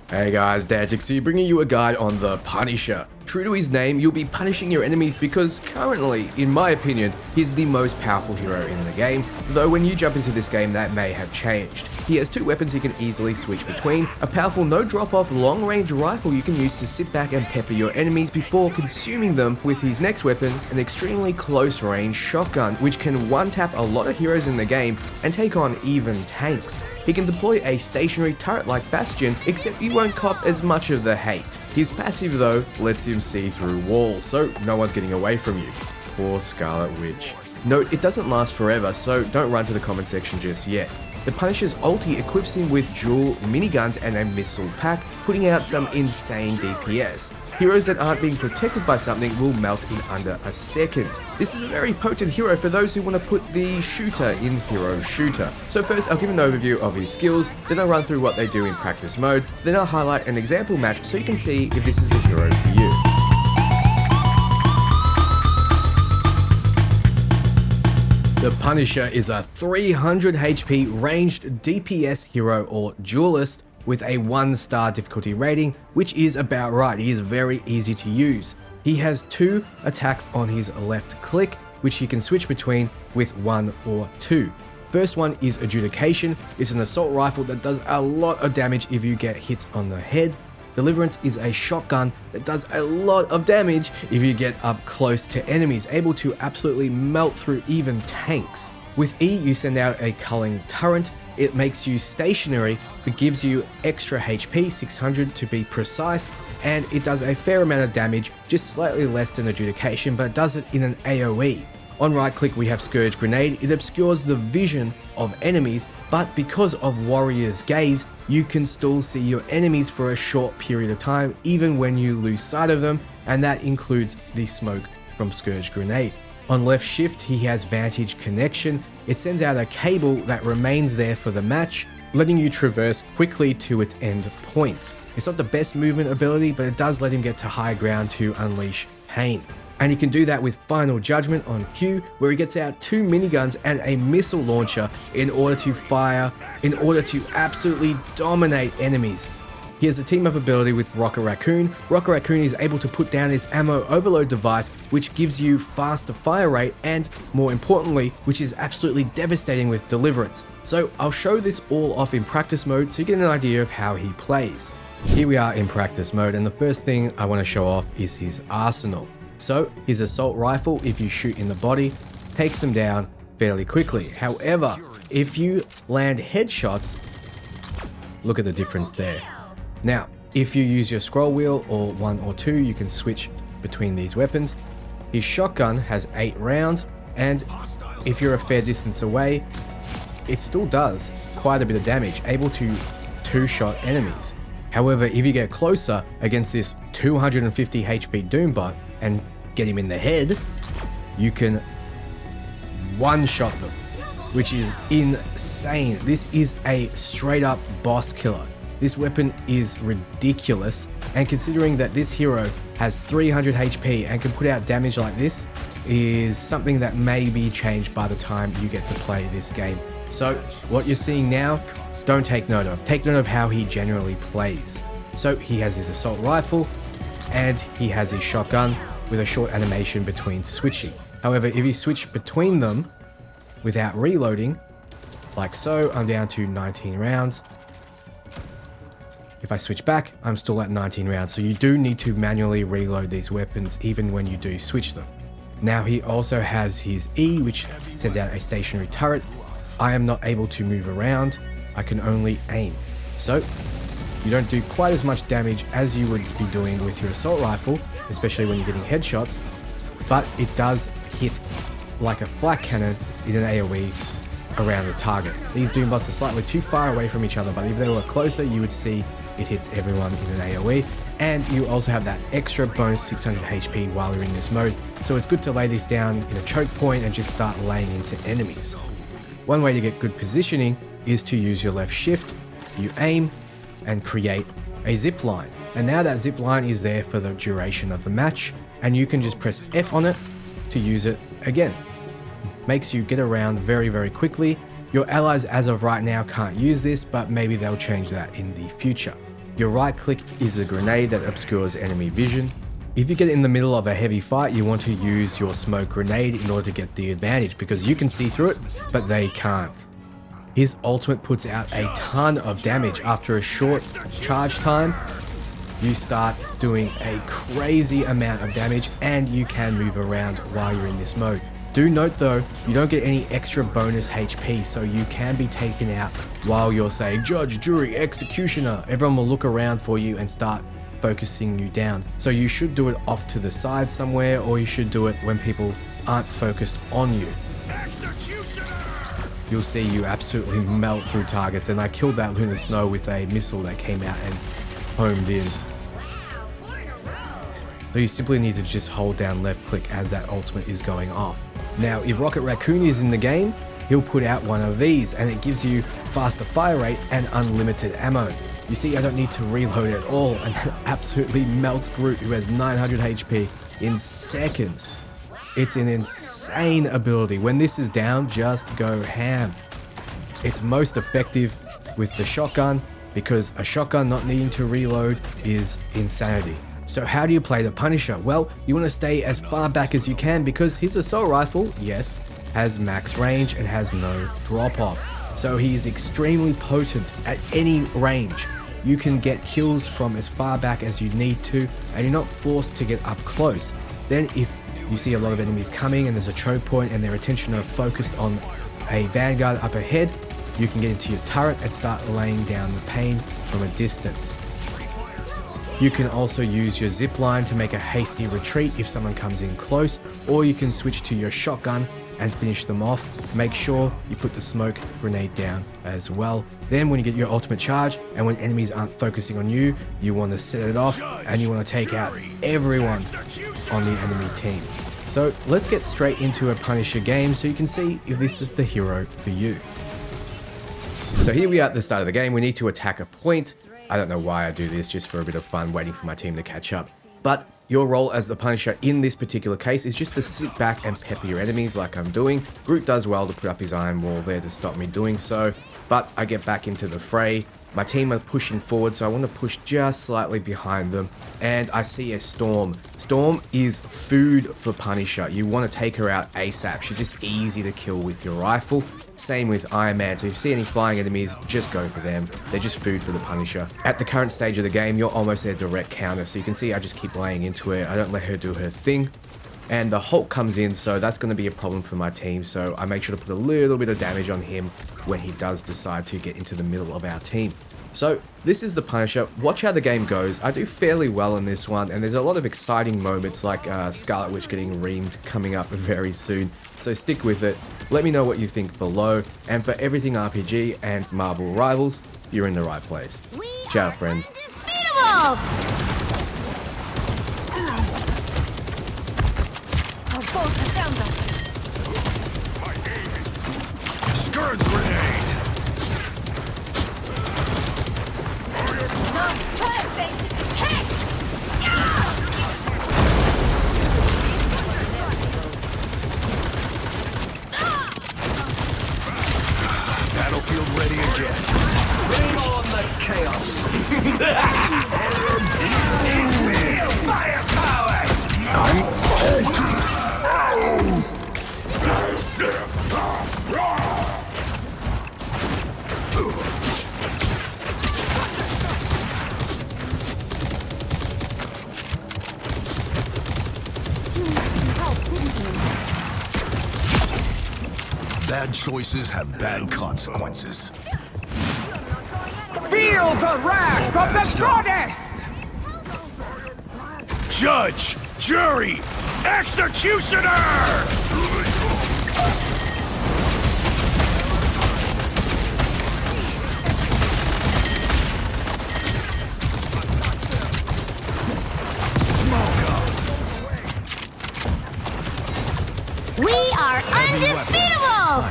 Hey guys, Dantic here, bringing you a guide on the Punisher. True to his name, you'll be punishing your enemies because currently, in my opinion, he's the most powerful hero in the game, though when you jump into this game that may have changed. He has two weapons he can easily switch between, a powerful no drop-off long-range rifle you can use to sit back and pepper your enemies before consuming them with his next weapon, an extremely close-range shotgun which can one-tap a lot of heroes in the game and take on even tanks. He can deploy a stationary turret like Bastion, except you won't cop as much of the hate. His passive though lets him see through walls, so no one's getting away from you. Poor Scarlet Witch. Note, it doesn't last forever, so don't run to the comment section just yet. The Punisher's ulti equips him with dual miniguns and a missile pack, putting out some insane DPS. Heroes that aren't being protected by something will melt in under a second. This is a very potent hero for those who want to put the shooter in hero shooter. So first I'll give an overview of his skills, then I'll run through what they do in practice mode, then I'll highlight an example match so you can see if this is the hero for you. The Punisher is a 300 HP ranged DPS hero or duelist with a 1-star difficulty rating, which is about right. He is very easy to use. He has two attacks on his left click, which he can switch between with 1 or 2. First one is Adjudication. It's an assault rifle that does a lot of damage if you get hits on the head. Deliverance is a shotgun that does a lot of damage if you get up close to enemies, able to absolutely melt through even tanks. With E, you send out a culling turret. It makes you stationary, but gives you extra HP, 600 to be precise, and it does a fair amount of damage, just slightly less than Adjudication, but does it in an AoE. On right click we have Scourge Grenade. It obscures the vision of enemies, but because of Warrior's Gaze, you can still see your enemies for a short period of time, even when you lose sight of them, and that includes the smoke from Scourge Grenade. On left shift, he has Vantage Connection. It sends out a cable that remains there for the match, letting you traverse quickly to its end point. It's not the best movement ability, but it does let him get to high ground to unleash pain. And he can do that with Final Judgment on Q, where he gets out 2 miniguns and a missile launcher in order to absolutely dominate enemies. He has a team-up ability with Rocket Raccoon. Rocket Raccoon is able to put down his ammo overload device, which gives you faster fire rate and, more importantly, which is absolutely devastating with Deliverance. So I'll show this all off in practice mode so you get an idea of how he plays. Here we are in practice mode, and the first thing I want to show off is his arsenal. So his assault rifle, if you shoot in the body, takes them down fairly quickly. However, if you land headshots, look at the difference there. Now, if you use your scroll wheel or 1 or 2, you can switch between these weapons. His shotgun has 8 rounds, and if you're a fair distance away, it still does quite a bit of damage, able to 2-shot enemies. However, if you get closer against this 250 HP Doombot and get him in the head, you can one-shot them, which is insane. This is a straight-up boss killer. This weapon is ridiculous, and considering that this hero has 300 HP and can put out damage like this, is something that may be changed by the time you get to play this game. So what you're seeing now, don't take note of. Take note of how he generally plays. So he has his assault rifle, and he has his shotgun with a short animation between switching. However, if you switch between them without reloading, like so, I'm down to 19 rounds. If I switch back, I'm still at 19 rounds, so you do need to manually reload these weapons even when you do switch them. Now he also has his E, which sends out a stationary turret. I am not able to move around, I can only aim. So you don't do quite as much damage as you would be doing with your assault rifle, especially when you're getting headshots, but it does hit like a flak cannon in an AoE around the target. These Doombots are slightly too far away from each other, but if they were closer, you would see it hits everyone in an AoE, and you also have that extra bonus 600 HP while you're in this mode, so it's good to lay this down in a choke point and just start laying into enemies. One way to get good positioning is to use your left shift, you aim, and create a zip line. And now that zip line is there for the duration of the match, and you can just press F on it to use it again. Makes you get around very, very quickly. Your allies as of right now can't use this, but maybe they'll change that in the future. Your right click is a grenade that obscures enemy vision. If you get in the middle of a heavy fight, you want to use your smoke grenade in order to get the advantage because you can see through it, but they can't. His ultimate puts out a ton of damage. After a short charge time, you start doing a crazy amount of damage and you can move around while you're in this mode. Do note though, you don't get any extra bonus HP, so you can be taken out while you're saying judge, jury, executioner. Everyone will look around for you and start focusing you down. So you should do it off to the side somewhere, or you should do it when people aren't focused on you. You'll see you absolutely melt through targets, and I killed that Lunar Snow with a missile that came out and homed in. So you simply need to just hold down left click as that ultimate is going off. Now, if Rocket Raccoon is in the game, he'll put out one of these and it gives you faster fire rate and unlimited ammo. You see, I don't need to reload at all and absolutely melts Groot, who has 900 HP in seconds. It's an insane ability. When this is down, just go ham. It's most effective with the shotgun because a shotgun not needing to reload is insanity. So how do you play the Punisher? Well, you want to stay as far back as you can because his assault rifle, yes, has max range and has no drop off. So he is extremely potent at any range. You can get kills from as far back as you need to and you're not forced to get up close. Then if you see a lot of enemies coming and there's a choke point and their attention are focused on a vanguard up ahead, you can get into your turret and start laying down the pain from a distance. You can also use your zip line to make a hasty retreat if someone comes in close, or you can switch to your shotgun and finish them off. Make sure you put the smoke grenade down as well. Then when you get your ultimate charge and when enemies aren't focusing on you, you want to set it off and you want to take out everyone on the enemy team. So let's get straight into a Punisher game so you can see if this is the hero for you. So here we are at the start of the game. We need to attack a point. I don't know why I do this, just for a bit of fun, waiting for my team to catch up. But your role as the Punisher in this particular case is just to sit back and pepper your enemies like I'm doing. Groot does well to put up his iron wall there to stop me doing so, but I get back into the fray. My team are pushing forward, so I want to push just slightly behind them, and I see a Storm. Storm is food for Punisher. You want to take her out ASAP. She's just easy to kill with your rifle. Same with Iron Man, so if you see any flying enemies, just go for them. They're just food for the Punisher. At the current stage of the game, you're almost their direct counter, so you can see I just keep laying into her. I don't let her do her thing. And the Hulk comes in, so that's going to be a problem for my team, so I make sure to put a little bit of damage on him when he does decide to get into the middle of our team. So this is the Punisher. Watch how the game goes. I do fairly well in this one, and there's a lot of exciting moments like Scarlet Witch getting reamed coming up very soon, so stick with it. Let me know what you think below, and for everything RPG and Marvel Rivals, you're in the right place. Ciao, friends. Scourge grenade! Battlefield ready again. Bring on the chaos! Firepower! I'm Bad choices have bad consequences. Feel the wrath of the goddess! Judge! Jury! Executioner! We are undefeatable!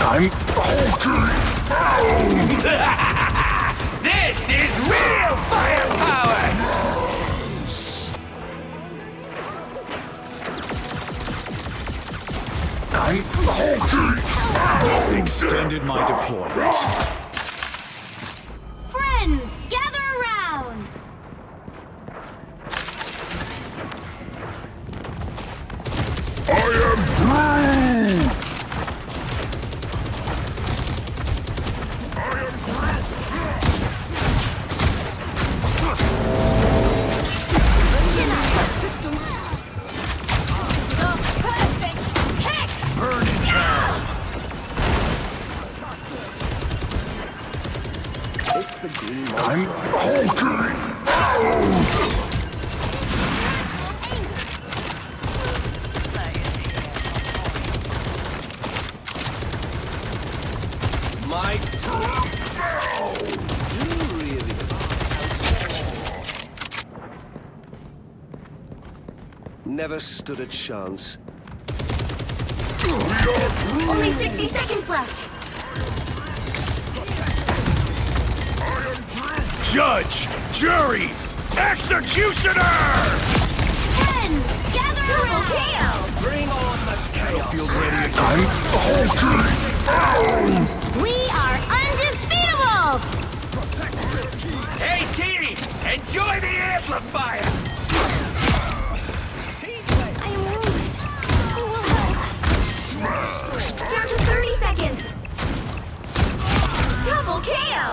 I'm in love. I'm This This is real firepower! I'm hulking! Extended my deployment. Friends, gather around! Assistance! The perfect hit! Burning hell! I'm hulking! My turn! You really never stood a chance. Only 60 seconds left! Judge! Jury! Executioner! Friends, gather around! Bring on the chaos! Battlefield ready again. I'm hulking! We are undefeatable! Hey, team! Enjoy the amplifier! I am wounded. Who will help? Down to 30 seconds! Double KO!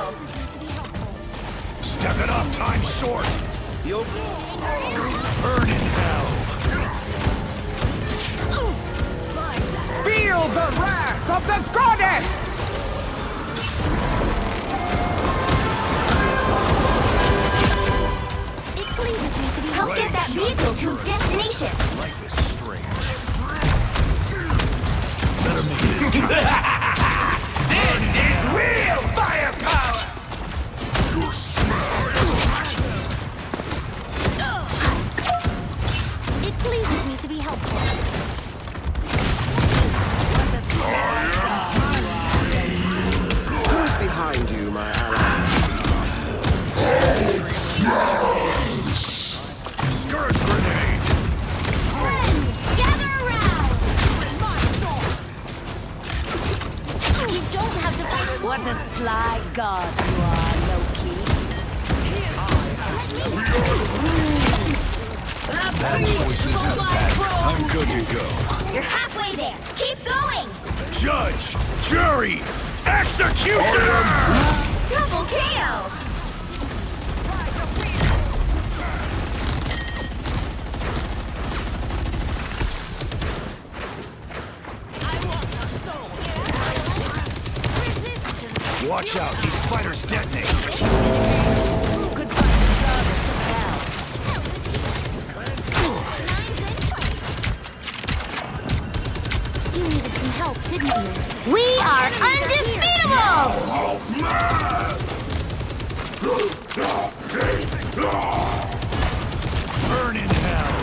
Step it up, time's short! You'll burn in hell! Feel the wrath of the goddess! It pleases me to be help get that vehicle to its destination. Life is strange. Better make this count. This is real firepower! Your It pleases me to be helpful. Who's behind you, my ally? Scourge grenade! Friends, gather around! You don't have to fight. What a sly god you are, Loki. Bad choices have bad. I'm good to go. You're halfway there. Keep going. Judge! Jury! Executioner! Double KO. Watch out, these spiders detonate! Who could find the goddess of hell? You needed some help, didn't you? We are undefeatable! Burn in hell!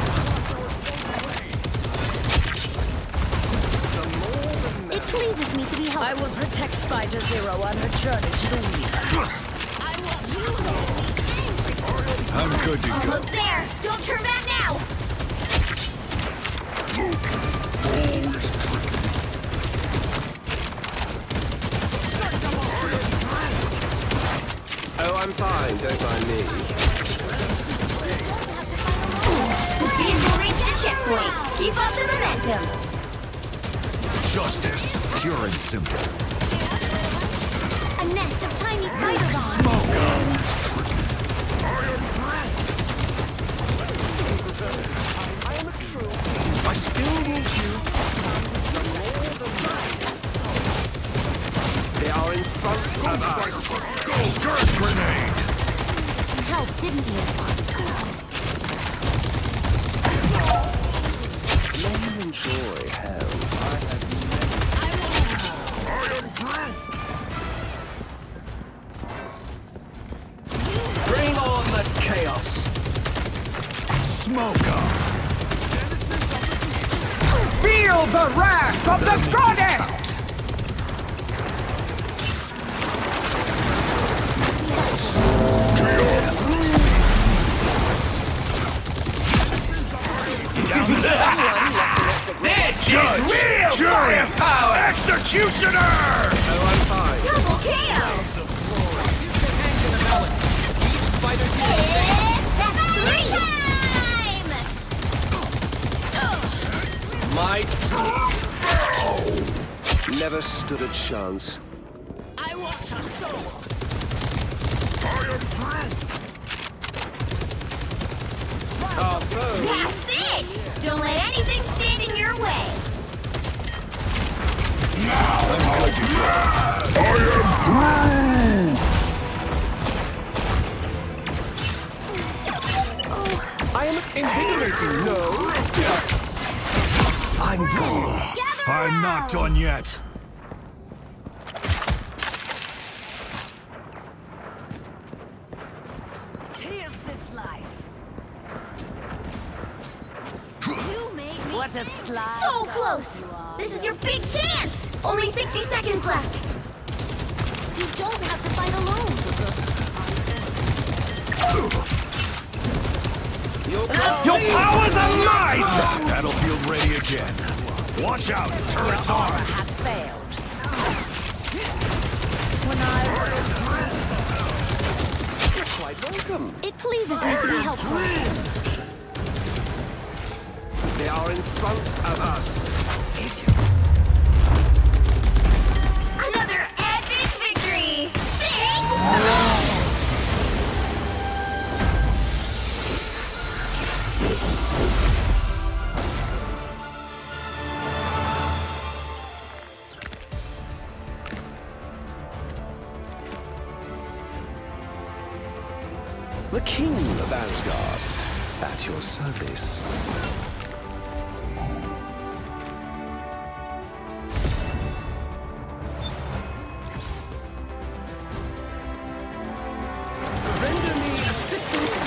It pleases me to be helpful. I will protect Spider Zero on her journey to the Weaver. I'm good to go. Almost there. Don't turn back now. Oh, I'm fine, don't mind me. Vehicle reached a checkpoint. Keep up the momentum. Justice, pure and simple. A nest of tiny spider bombs. I still need you. They are in front of us. Scourge grenade! Some help, didn't you? Let you enjoy hell. Bring on the chaos! Smoke up! Feel the wrath of the goddess! Executioner! Oh, I'm fine. Double KO! It's time! Never stood a chance. I want your soul. That's it! Don't let anything stand in your way. I am invigorating, no? I'm gone. I'm not done yet. Here's this life. You made me What a slide. so close! This is your big chance! Only 60 seconds left. You don't have to fight alone. Your powers are mine! Battlefield ready again. Watch out, turrets Aura on. has failed. You're quite welcome. It pleases me to be helpful. They are in front of us. Another epic victory! Big The King of Asgard, at your service. Render me assistance.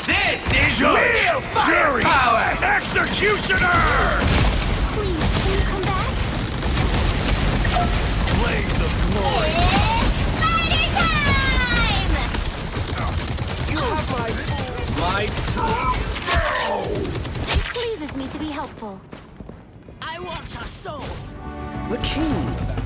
This is real Jerry power! Executioner! Please, can you come back? Blaze of glory! It's spider time! My It pleases me to be helpful. I want your soul. The King of